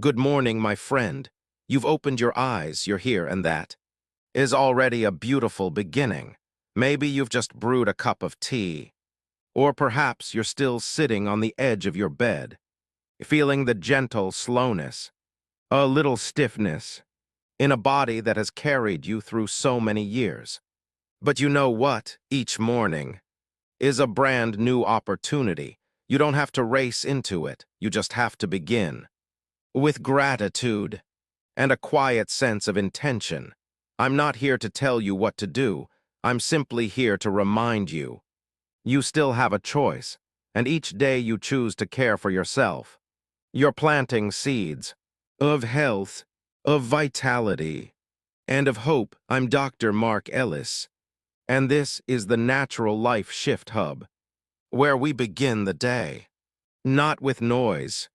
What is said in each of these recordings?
Good morning, my friend. You've opened your eyes, you're here, and that is already a beautiful beginning. Maybe you've just brewed a cup of tea, or perhaps you're still sitting on the edge of your bed, feeling the gentle slowness, a little stiffness, in a body that has carried you through so many years. But you know what? Each morning is a brand new opportunity. You don't have to race into it, you just have to begin. With gratitude and a quiet sense of intention. I'm not here to tell you what to do. I'm simply here to remind you. You still have a choice, and each day you choose to care for yourself. You're planting seeds of health, of vitality, and of hope. I'm Dr. Mark Ellis, and this is the Natural Life Shift Hub, where we begin the day, not with noise,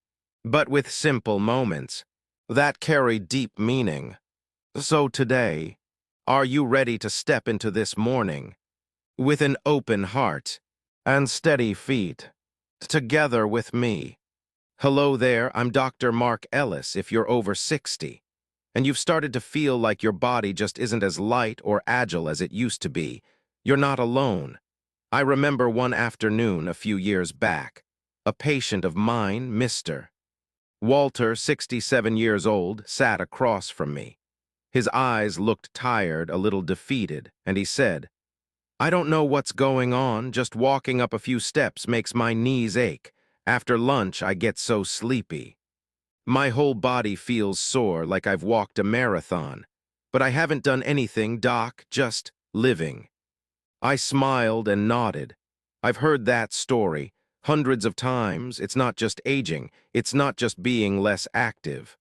but with simple moments that carry deep meaning. So today, are you ready to step into this morning with an open heart and steady feet, together with me? Hello there, I'm Dr. Mark Ellis. If you're over 60 and you've started to feel like your body just isn't as light or agile as it used to be, you're not alone. I remember one afternoon a few years back, a patient of mine, Mr. Walter, 67 years old, sat across from me. His eyes looked tired, a little defeated, and he said, "I don't know what's going on, just walking up a few steps makes my knees ache. After lunch, I get so sleepy. My whole body feels sore, like I've walked a marathon. But I haven't done anything, doc, just living." I smiled and nodded. I've heard that story hundreds of times. It's not just aging, it's not just being less active.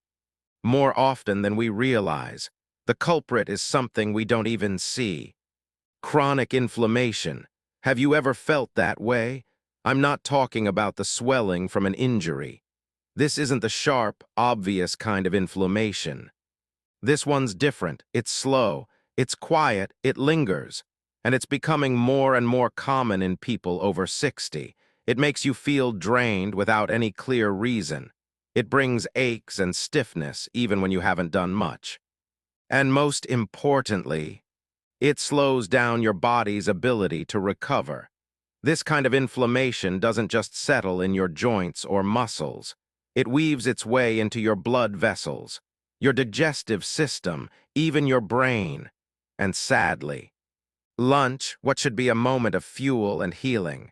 More often than we realize, the culprit is something we don't even see. Chronic inflammation. Have you ever felt that way? I'm not talking about the swelling from an injury. This isn't the sharp, obvious kind of inflammation. This one's different. It's slow, it's quiet, it lingers, and it's becoming more and more common in people over 60. It makes you feel drained without any clear reason. It brings aches and stiffness even when you haven't done much. And most importantly, it slows down your body's ability to recover. This kind of inflammation doesn't just settle in your joints or muscles. It weaves its way into your blood vessels, your digestive system, even your brain. And sadly, lunch, what should be a moment of fuel and healing,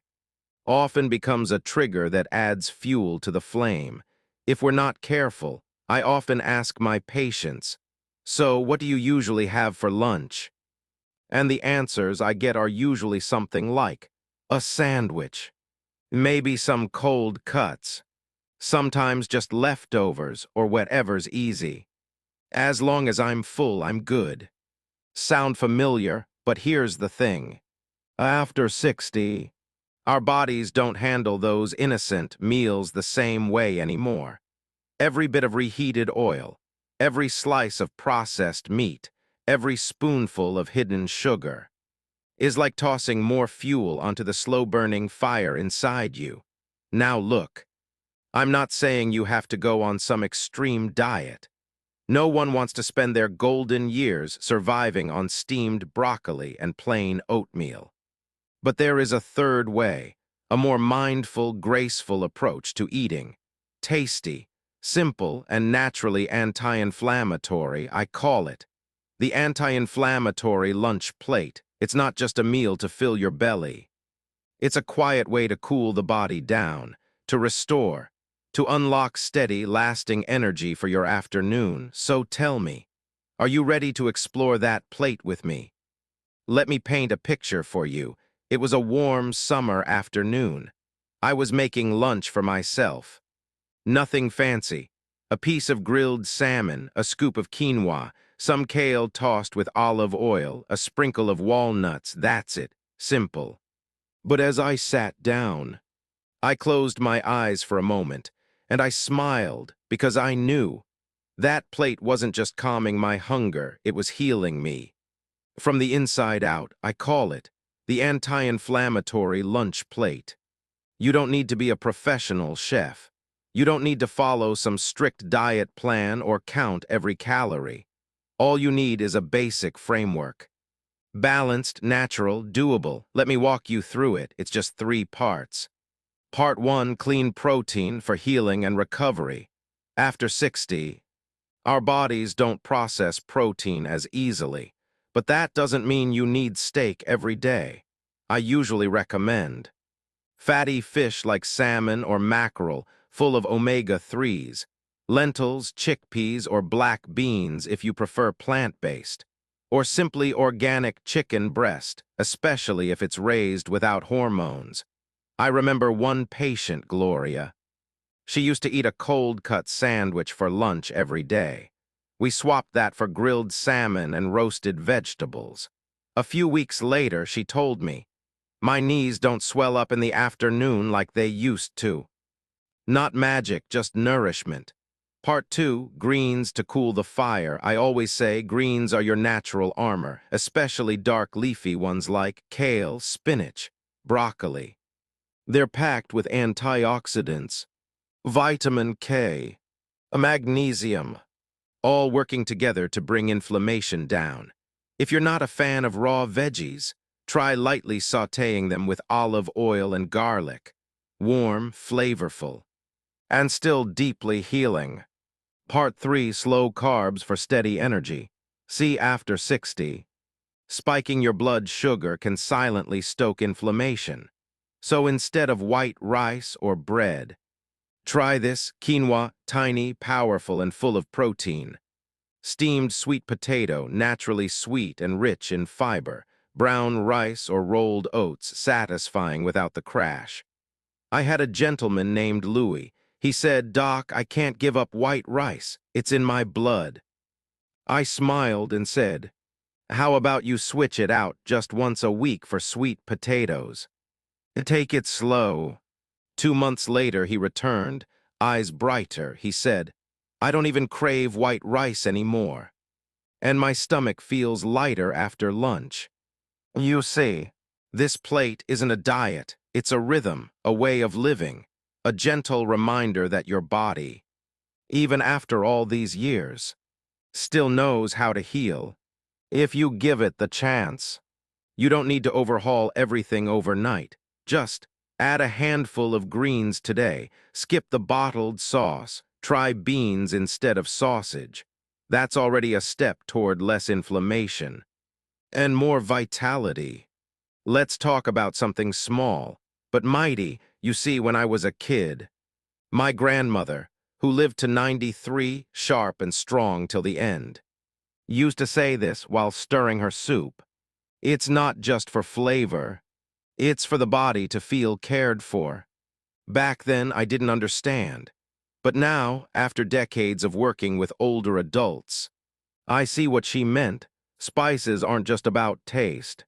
often becomes a trigger that adds fuel to the flame. If we're not careful, I often ask my patients, "So, what do you usually have for lunch?" And the answers I get are usually something like, a sandwich, maybe some cold cuts, sometimes just leftovers or whatever's easy. As long as I'm full, I'm good. Sound familiar? But here's the thing. After 60, our bodies don't handle those innocent meals the same way anymore. Every bit of reheated oil, every slice of processed meat, every spoonful of hidden sugar is like tossing more fuel onto the slow-burning fire inside you. Now look, I'm not saying you have to go on some extreme diet. No one wants to spend their golden years surviving on steamed broccoli and plain oatmeal. But there is a third way, a more mindful, graceful approach to eating. Tasty, simple, and naturally anti-inflammatory, I call it. The anti-inflammatory lunch plate. It's not just a meal to fill your belly. It's a quiet way to cool the body down, to restore, to unlock steady, lasting energy for your afternoon. So tell me, are you ready to explore that plate with me? Let me paint a picture for you. It was a warm summer afternoon. I was making lunch for myself. Nothing fancy. A piece of grilled salmon, a scoop of quinoa, some kale tossed with olive oil, a sprinkle of walnuts, that's it. Simple. But as I sat down, I closed my eyes for a moment, and I smiled because I knew that plate wasn't just calming my hunger, it was healing me. From the inside out, I call it the anti-inflammatory lunch plate. You don't need to be a professional chef. You don't need to follow some strict diet plan or count every calorie. All you need is a basic framework. Balanced, natural, doable. Let me walk you through it. It's just 3 parts. Part 1, clean protein for healing and recovery. After 60, our bodies don't process protein as easily, but that doesn't mean you need steak every day. I usually recommend fatty fish like salmon or mackerel, full of omega-3s, lentils, chickpeas, or black beans if you prefer plant-based, or simply organic chicken breast, especially if it's raised without hormones. I remember one patient, Gloria. She used to eat a cold-cut sandwich for lunch every day. We swapped that for grilled salmon and roasted vegetables. A few weeks later, she told me, "My knees don't swell up in the afternoon like they used to." Not magic, just nourishment. Part 2, greens to cool the fire. I always say greens are your natural armor, especially dark leafy ones like kale, spinach, broccoli. They're packed with antioxidants, vitamin K, magnesium, all working together to bring inflammation down. If you're not a fan of raw veggies, try lightly sautéing them with olive oil and garlic. Warm, flavorful, and still deeply healing. Part 3, slow carbs for steady energy. See after 60. Spiking your blood sugar can silently stoke inflammation. So instead of white rice or bread, try this: quinoa, tiny, powerful, and full of protein. Steamed sweet potato, naturally sweet and rich in fiber. Brown rice or rolled oats, satisfying without the crash. I had a gentleman named Louis. He said, "Doc, I can't give up white rice. It's in my blood." I smiled and said, "How about you switch it out just once a week for sweet potatoes? Take it slow." 2 months later, he returned, eyes brighter. He said, "I don't even crave white rice anymore. And my stomach feels lighter after lunch." You see, this plate isn't a diet. It's a rhythm, a way of living, a gentle reminder that your body, even after all these years, still knows how to heal if you give it the chance. You don't need to overhaul everything overnight. Just add a handful of greens today, skip the bottled sauce, try beans instead of sausage. That's already a step toward less inflammation and more vitality. Let's talk about something small, but mighty. You see, when I was a kid, my grandmother, who lived to 93, sharp and strong till the end, used to say this while stirring her soup: "It's not just for flavor, it's for the body to feel cared for." Back then, I didn't understand. But now, after decades of working with older adults, I see what she meant. Spices aren't just about taste.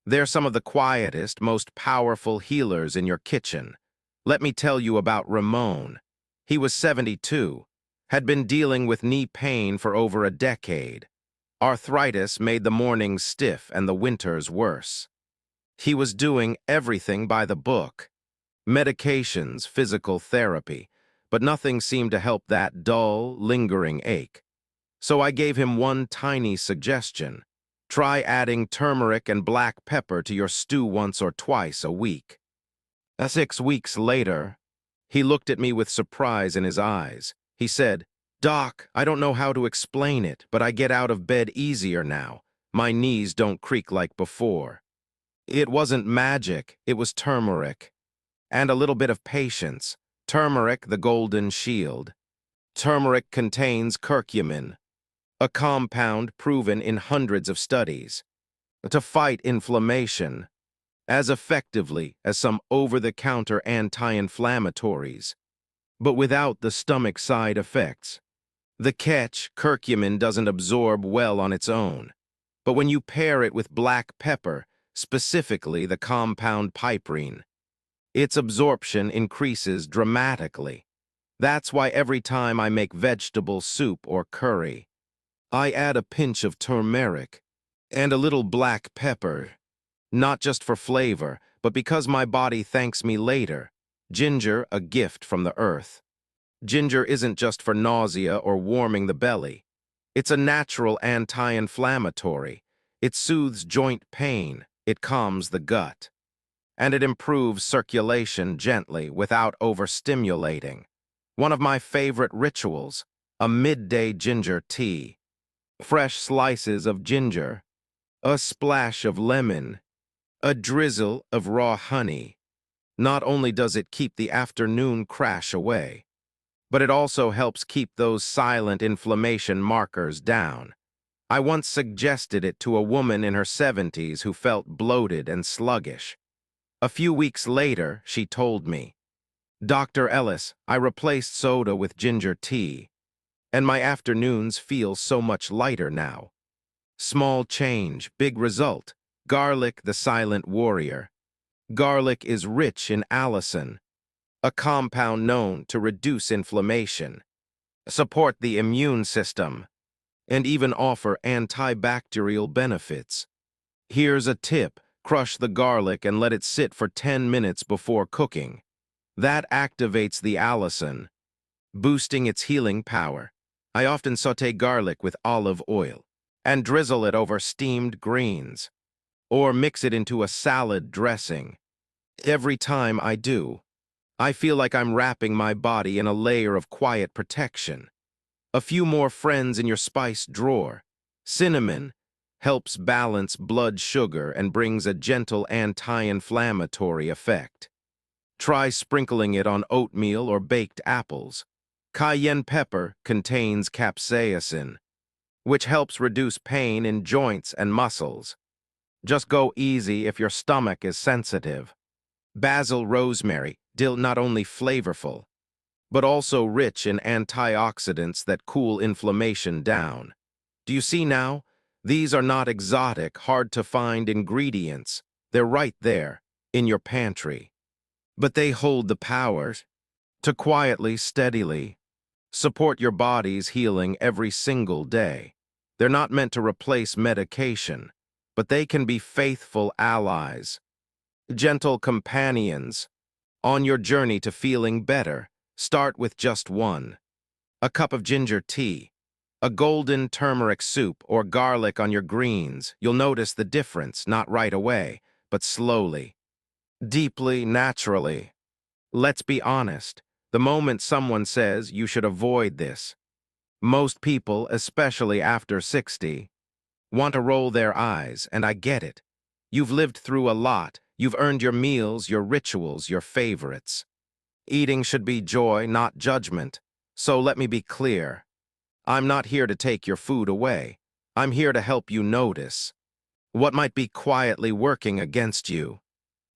They're some of the quietest, most powerful healers in your kitchen. Let me tell you about Ramon. He was 72, had been dealing with knee pain for over a decade. Arthritis made the mornings stiff and the winters worse. He was doing everything by the book: medications, physical therapy, but nothing seemed to help that dull, lingering ache. So I gave him one tiny suggestion: try adding turmeric and black pepper to your stew once or twice a week. 6 weeks later, he looked at me with surprise in his eyes. He said, "Doc, I don't know how to explain it, but I get out of bed easier now. My knees don't creak like before." It wasn't magic, it was turmeric. And a little bit of patience. Turmeric, the golden shield. Turmeric contains curcumin, a compound proven in hundreds of studies to fight inflammation as effectively as some over-the-counter anti-inflammatories, but without the stomach side effects. The catch: curcumin doesn't absorb well on its own, but when you pair it with black pepper, specifically the compound piperine, its absorption increases dramatically. That's why every time I make vegetable soup or curry, I add a pinch of turmeric and a little black pepper, not just for flavor, but because my body thanks me later. Ginger, a gift from the earth. Ginger isn't just for nausea or warming the belly. It's a natural anti-inflammatory. It soothes joint pain, it calms the gut, and it improves circulation gently without overstimulating. One of my favorite rituals, a midday ginger tea. Fresh slices of ginger, a splash of lemon, a drizzle of raw honey. Not only does it keep the afternoon crash away, but it also helps keep those silent inflammation markers down. I once suggested it to a woman in her 70s who felt bloated and sluggish. A few weeks later, she told me, "Dr. Ellis, I replaced soda with ginger tea, and my afternoons feel so much lighter now." Small change, big result. Garlic, the silent warrior. Garlic is rich in allicin, a compound known to reduce inflammation, support the immune system, and even offer antibacterial benefits. Here's a tip: crush the garlic and let it sit for 10 minutes before cooking. That activates the allicin, boosting its healing power. I often saute garlic with olive oil and drizzle it over steamed greens, or mix it into a salad dressing. Every time I do, I feel like I'm wrapping my body in a layer of quiet protection. A few more friends in your spice drawer. Cinnamon helps balance blood sugar and brings a gentle anti-inflammatory effect. Try sprinkling it on oatmeal or baked apples. Cayenne pepper contains capsaicin, which helps reduce pain in joints and muscles. Just go easy if your stomach is sensitive. Basil, rosemary, dill, not only flavorful, but also rich in antioxidants that cool inflammation down. Do you see now? These are not exotic, hard-to-find ingredients. They're right there, in your pantry. But they hold the power to quietly, steadily support your body's healing every single day. They're not meant to replace medication, but they can be faithful allies, gentle companions. On your journey to feeling better, start with just one. A cup of ginger tea, a golden turmeric soup, or garlic on your greens. You'll notice the difference, not right away, but slowly, deeply, naturally. Let's be honest, the moment someone says you should avoid this, most people, especially after 60, want to roll their eyes, and I get it. You've lived through a lot. You've earned your meals, your rituals, your favorites. Eating should be joy, not judgment. So let me be clear. I'm not here to take your food away. I'm here to help you notice what might be quietly working against you,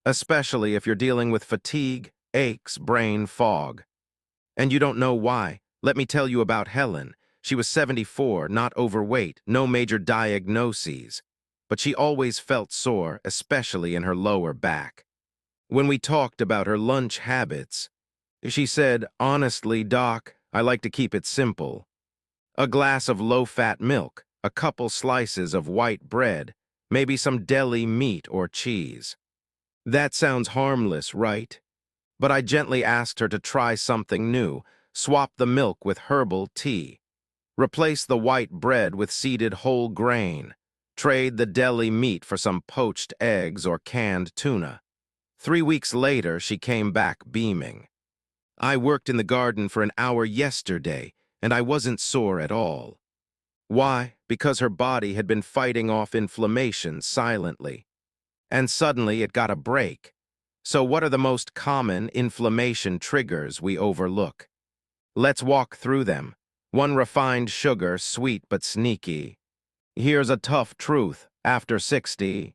especially if you're dealing with fatigue, aches, brain fog, and you don't know why. Let me tell you about Helen. She was 74, not overweight, no major diagnoses, but she always felt sore, especially in her lower back. When we talked about her lunch habits, she said, "Honestly, Doc, I like to keep it simple. A glass of low-fat milk, a couple slices of white bread, maybe some deli meat or cheese." That sounds harmless, right? But I gently asked her to try something new. Swap the milk with herbal tea. Replace the white bread with seeded whole grain. Trade the deli meat for some poached eggs or canned tuna. 3 weeks later, she came back beaming. "I worked in the garden for an hour yesterday, and I wasn't sore at all." Why? Because her body had been fighting off inflammation silently. And suddenly it got a break. So what are the most common inflammation triggers we overlook? Let's walk through them. 1. Refined sugar, sweet but sneaky. Here's a tough truth. After 60,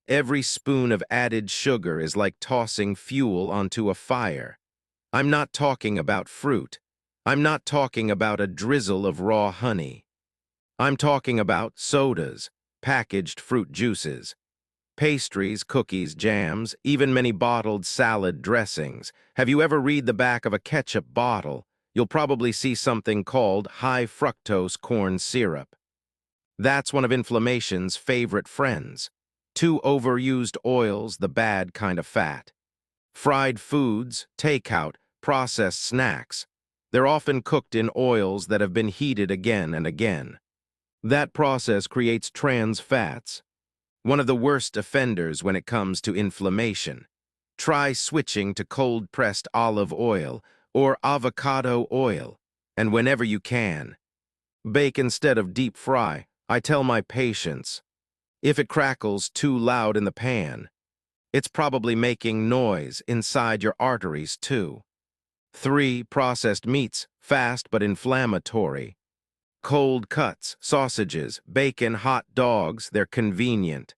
every spoon of added sugar is like tossing fuel onto a fire. I'm not talking about fruit. I'm not talking about a drizzle of raw honey. I'm talking about sodas, packaged fruit juices, pastries, cookies, jams, even many bottled salad dressings. Have you ever read the back of a ketchup bottle? You'll probably see something called high fructose corn syrup. That's one of inflammation's favorite friends. 2. Overused oils, the bad kind of fat. Fried foods, takeout, processed snacks. They're often cooked in oils that have been heated again and again. That process creates trans fats, one of the worst offenders when it comes to inflammation. Try switching to cold-pressed olive oil or avocado oil, and whenever you can, bake instead of deep fry. I tell my patients, if it crackles too loud in the pan, it's probably making noise inside your arteries too. 3. Processed meats, fast but inflammatory. Cold cuts, sausages, bacon, hot dogs, they're convenient,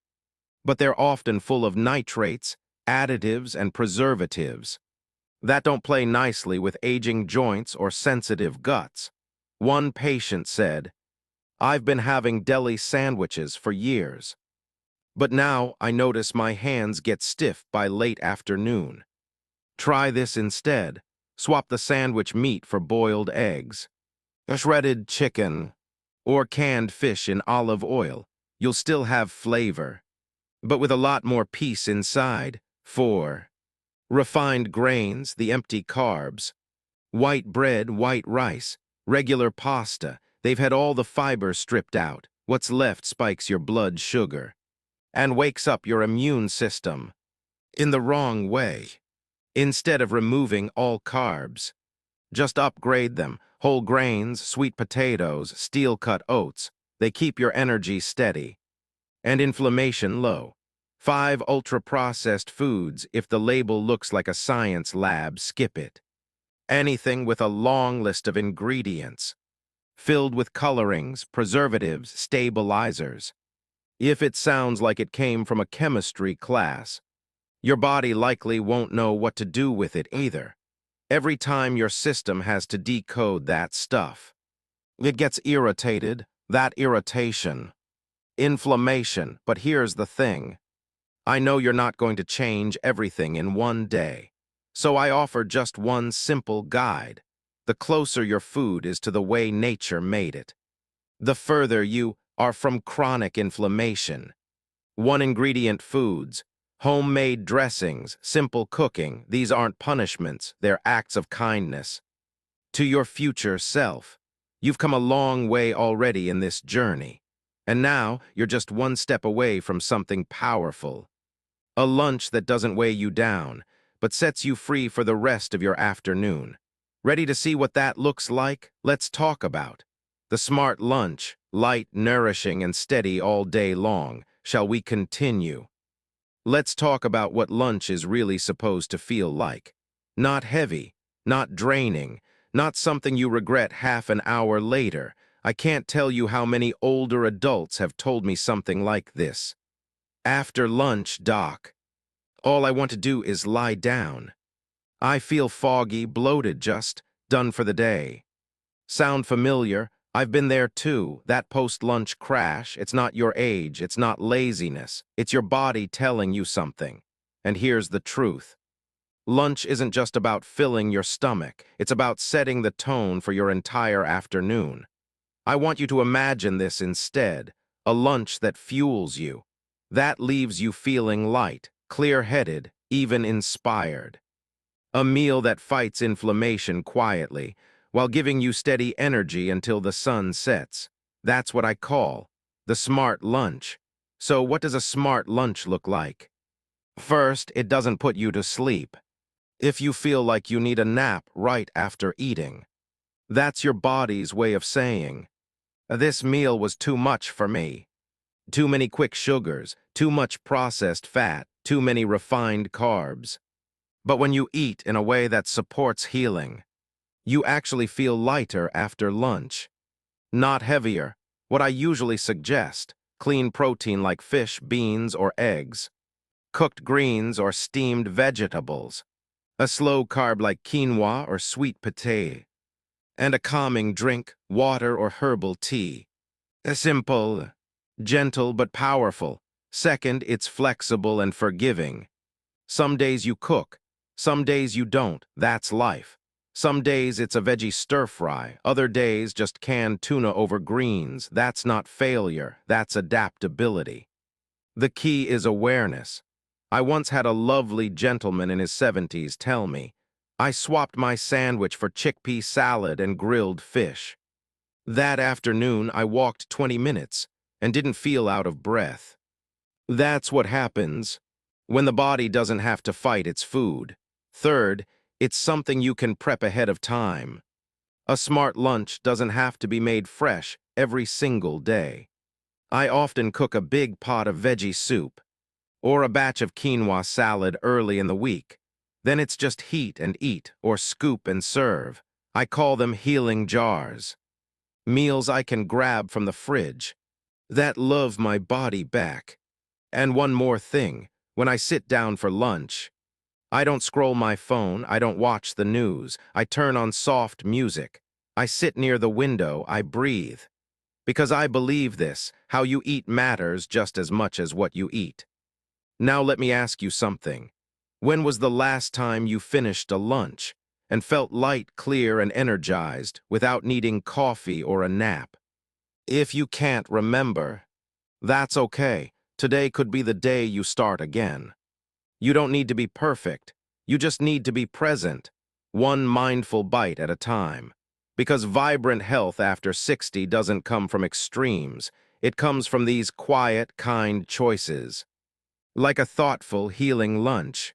but they're often full of nitrates, additives, and preservatives that don't play nicely with aging joints or sensitive guts. One patient said, "I've been having deli sandwiches for years, but now I notice my hands get stiff by late afternoon. Try this instead. Swap the sandwich meat for boiled eggs, shredded chicken, or canned fish in olive oil. You'll still have flavor, but with a lot more peace inside." 4. Refined grains, the empty carbs. White bread, white rice, regular pasta. They've had all the fiber stripped out. What's left spikes your blood sugar and wakes up your immune system in the wrong way. Instead of removing all carbs, just upgrade them. Whole grains, sweet potatoes, steel-cut oats. They keep your energy steady and inflammation low. 5. Ultra-processed foods. If the label looks like a science lab, skip it. Anything with a long list of ingredients, filled with colorings, preservatives, stabilizers. If it sounds like it came from a chemistry class, your body likely won't know what to do with it either. Every time your system has to decode that stuff, it gets irritated. That irritation, inflammation. But here's the thing. I know you're not going to change everything in one day, so I offer just one simple guide. The closer your food is to the way nature made it, the further you are from chronic inflammation. One-ingredient foods, homemade dressings, simple cooking. These aren't punishments, they're acts of kindness to your future self. You've come a long way already in this journey, and now you're just one step away from something powerful. A lunch that doesn't weigh you down, but sets you free for the rest of your afternoon. Ready to see what that looks like? Let's talk about the smart lunch, light, nourishing, and steady all day long. Shall we continue? Let's talk about what lunch is really supposed to feel like. Not heavy, not draining, not something you regret half an hour later. I can't tell you how many older adults have told me something like this. After lunch, doc, all I want to do is lie down. I feel foggy, bloated, just done for the day. Sound familiar? I've been there too. That post-lunch crash. It's not your age, it's not laziness. It's your body telling you something. And here's the truth. Lunch isn't just about filling your stomach. It's about setting the tone for your entire afternoon. I want you to imagine this instead. A lunch that fuels you. That leaves you feeling light, clear-headed, even inspired. A meal that fights inflammation quietly, while giving you steady energy until the sun sets. That's what I call the smart lunch. So what does a smart lunch look like? First, it doesn't put you to sleep. If you feel like you need a nap right after eating, that's your body's way of saying, this meal was too much for me. Too many quick sugars, too much processed fat, too many refined carbs. But when you eat in a way that supports healing, you actually feel lighter after lunch. Not heavier. What I usually suggest, clean protein like fish, beans, or eggs, cooked greens or steamed vegetables, a slow carb like quinoa or sweet potato, and a calming drink, water or herbal tea. Simple, gentle but powerful. Second, it's flexible and forgiving. Some days you cook, some days you don't. That's life. Some days it's a veggie stir-fry, other days just canned tuna over greens. That's not failure, that's adaptability. The key is awareness. I once had a lovely gentleman in his 70s tell me, I swapped my sandwich for chickpea salad and grilled fish. That afternoon, I walked 20 minutes and didn't feel out of breath. That's what happens when the body doesn't have to fight its food. Third, it's something you can prep ahead of time. A smart lunch doesn't have to be made fresh every single day. I often cook a big pot of veggie soup or a batch of quinoa salad early in the week. Then it's just heat and eat or scoop and serve. I call them healing jars. Meals I can grab from the fridge that love my body back. And one more thing, when I sit down for lunch, I don't scroll my phone, I don't watch the news, I turn on soft music. I sit near the window, I breathe. Because I believe this, how you eat matters just as much as what you eat. Now let me ask you something. When was the last time you finished a lunch and felt light, clear, and energized without needing coffee or a nap? If you can't remember, that's okay. Today could be the day you start again. You don't need to be perfect. You just need to be present, one mindful bite at a time. Because vibrant health after 60 doesn't come from extremes. It comes from these quiet, kind choices. Like a thoughtful, healing lunch,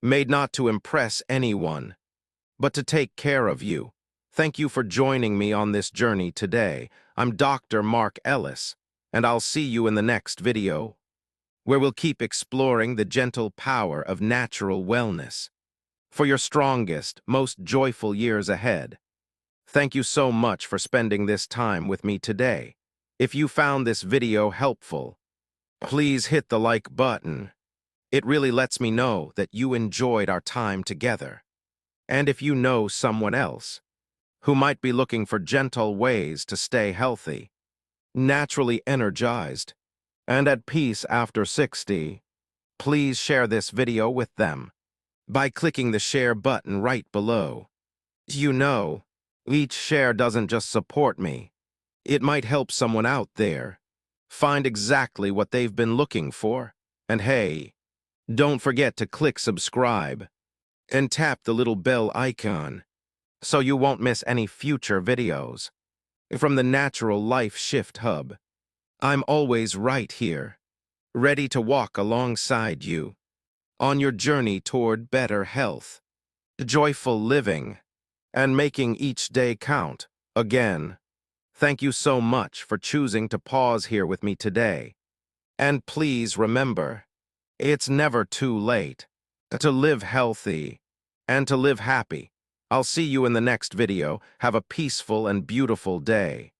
made not to impress anyone, but to take care of you. Thank you for joining me on this journey today. I'm Dr. Mark Ellis, and I'll see you in the next video, where we'll keep exploring the gentle power of natural wellness for your strongest, most joyful years ahead. Thank you so much for spending this time with me today. If you found this video helpful, please hit the like button. It really lets me know that you enjoyed our time together. And if you know someone else who might be looking for gentle ways to stay healthy, naturally energized, and at peace after 60, please share this video with them by clicking the share button right below. You know, each share doesn't just support me. It might help someone out there find exactly what they've been looking for. And hey, don't forget to click subscribe and tap the little bell icon so you won't miss any future videos. From the Natural Life Shift Hub, I'm always right here, ready to walk alongside you on your journey toward better health, joyful living, and making each day count. Again, thank you so much for choosing to pause here with me today. And please remember, it's never too late to live healthy and to live happy. I'll see you in the next video. Have a peaceful and beautiful day.